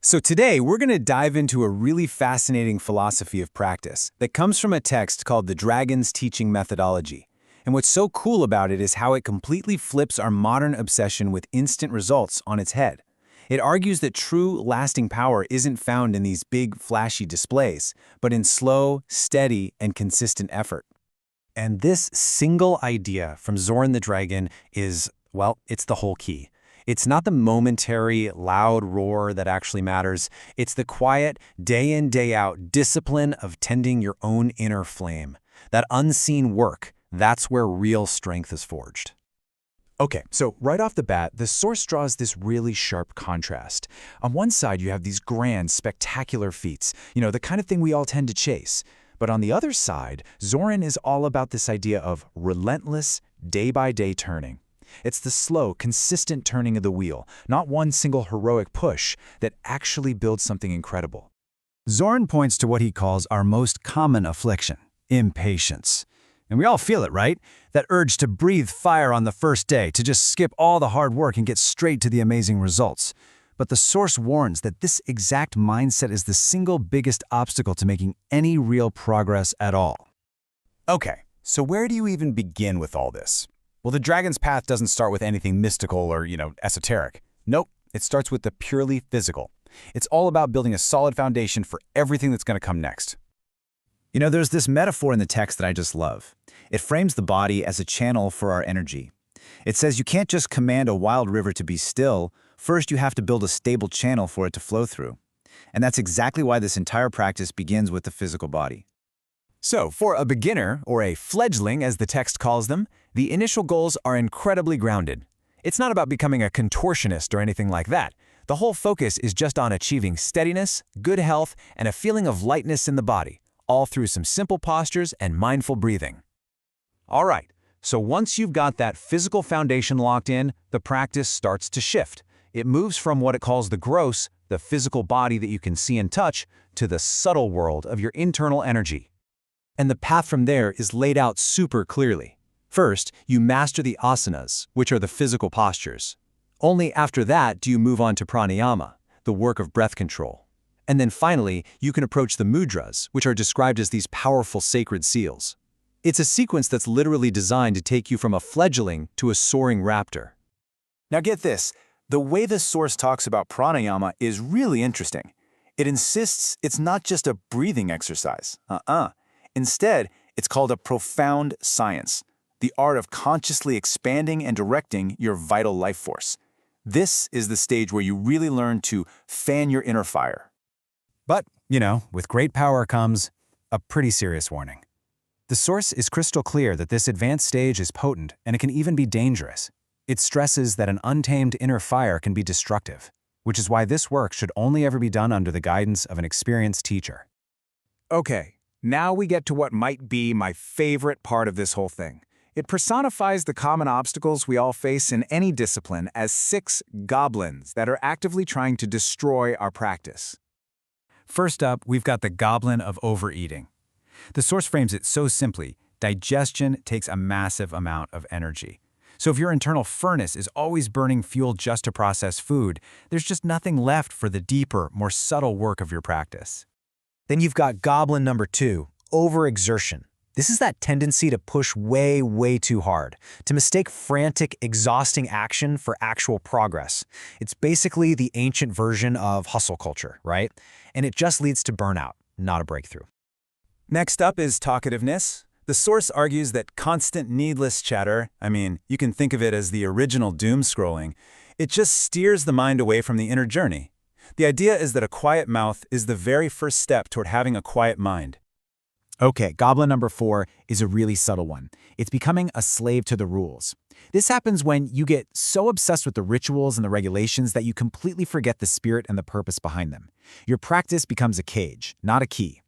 So today, we're going to dive into a really fascinating philosophy of practice that comes from a text called The Dragon's Teaching Methodology. And what's so cool about it is how it completely flips our modern obsession with instant results on its head. It argues that true, lasting power isn't found in these big, flashy displays, but in slow, steady, and consistent effort. And this single idea from Zoran the Dragon is, well, it's the whole key. It's not the momentary, loud roar that actually matters. It's the quiet, day in, day out discipline of tending your own inner flame. That unseen work, that's where real strength is forged. Okay, so right off the bat, the source draws this really sharp contrast. On one side, you have these grand, spectacular feats, the kind of thing we all tend to chase. But on the other side, Zoran is all about this idea of relentless, day-by-day turning. It's the slow, consistent turning of the wheel, not one single heroic push, that actually builds something incredible. Zoran points to what he calls our most common affliction, impatience. And we all feel it, right? That urge to breathe fire on the first day, to just skip all the hard work and get straight to the amazing results. But the source warns that this exact mindset is the single biggest obstacle to making any real progress at all. Okay, so where do you even begin with all this? Well, the dragon's path doesn't start with anything mystical or, esoteric. Nope, it starts with the purely physical. It's all about building a solid foundation for everything that's going to come next. There's this metaphor in the text that I just love. It frames the body as a channel for our energy. It says you can't just command a wild river to be still. First, you have to build a stable channel for it to flow through. And that's exactly why this entire practice begins with the physical body. So, for a beginner, or a fledgling as the text calls them, the initial goals are incredibly grounded. It's not about becoming a contortionist or anything like that. The whole focus is just on achieving steadiness, good health, and a feeling of lightness in the body, all through some simple postures and mindful breathing. All right, so once you've got that physical foundation locked in, the practice starts to shift. It moves from what it calls the gross, the physical body that you can see and touch, to the subtle world of your internal energy. And the path from there is laid out super clearly. First, you master the asanas, which are the physical postures. Only after that do you move on to pranayama, the work of breath control. And then finally, you can approach the mudras, which are described as these powerful sacred seals. It's a sequence that's literally designed to take you from a fledgling to a soaring raptor. Now get this, the way the source talks about pranayama is really interesting. It insists it's not just a breathing exercise. Instead, it's called a profound science, the art of consciously expanding and directing your vital life force. This is the stage where you really learn to fan your inner fire. But, with great power comes a pretty serious warning. The source is crystal clear that this advanced stage is potent and it can even be dangerous. It stresses that an untamed inner fire can be destructive, which is why this work should only ever be done under the guidance of an experienced teacher. Okay, now we get to what might be my favorite part of this whole thing. It personifies the common obstacles we all face in any discipline as 6 goblins that are actively trying to destroy our practice. First up, we've got the goblin of overeating. The source frames it so simply: digestion takes a massive amount of energy. So if your internal furnace is always burning fuel just to process food, there's just nothing left for the deeper, more subtle work of your practice. Then you've got goblin number 2, overexertion. This is that tendency to push way, way too hard, to mistake frantic, exhausting action for actual progress. It's basically the ancient version of hustle culture, right? And it just leads to burnout, not a breakthrough. Next up is talkativeness. The source argues that constant needless chatter, you can think of it as the original doom scrolling, it just steers the mind away from the inner journey. The idea is that a quiet mouth is the very first step toward having a quiet mind. Okay, goblin number 4 is a really subtle one. It's becoming a slave to the rules. This happens when you get so obsessed with the rituals and the regulations that you completely forget the spirit and the purpose behind them. Your practice becomes a cage, not a key.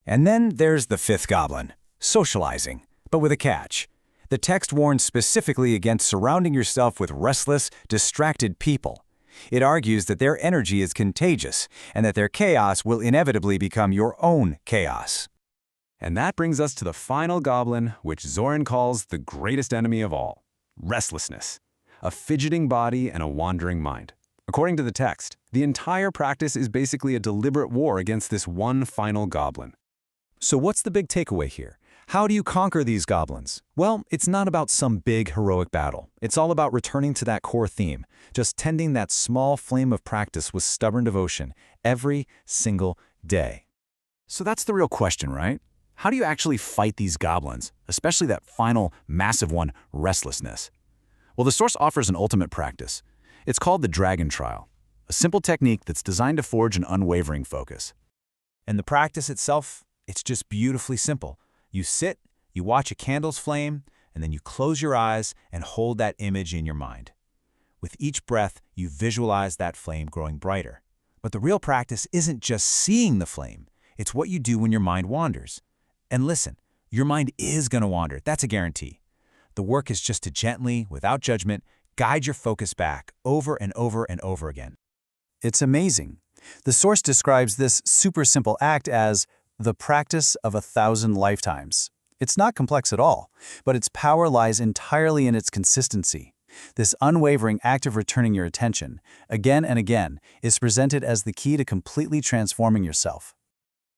And then there's the 5th goblin, socializing, but with a catch. The text warns specifically against surrounding yourself with restless, distracted people. It argues that their energy is contagious and that their chaos will inevitably become your own chaos. And that brings us to the final goblin, which Zoran calls the greatest enemy of all, restlessness, a fidgeting body and a wandering mind. According to the text, the entire practice is basically a deliberate war against this one final goblin. So what's the big takeaway here? How do you conquer these goblins? Well, it's not about some big heroic battle. It's all about returning to that core theme, just tending that small flame of practice with stubborn devotion every single day. So that's the real question, right? How do you actually fight these goblins, especially that final, massive one, restlessness? Well, the source offers an ultimate practice. It's called the Dragon Trial, a simple technique that's designed to forge an unwavering focus. And the practice itself, it's just beautifully simple. You sit, you watch a candle's flame, and then you close your eyes and hold that image in your mind. With each breath, you visualize that flame growing brighter. But the real practice isn't just seeing the flame. It's what you do when your mind wanders. And listen, your mind is going to wander. That's a guarantee. The work is just to gently, without judgment, guide your focus back over and over and over again. It's amazing. The source describes this super simple act as the practice of 1,000 lifetimes. It's not complex at all, but its power lies entirely in its consistency. This unwavering act of returning your attention, again and again, is presented as the key to completely transforming yourself.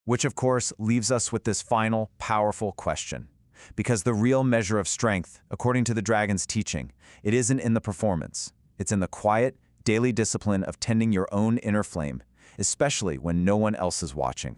Which, of course, leaves us with this final, powerful question. Because the real measure of strength, according to the dragon's teaching, it isn't in the performance. It's in the quiet, daily discipline of tending your own inner flame, especially when no one else is watching.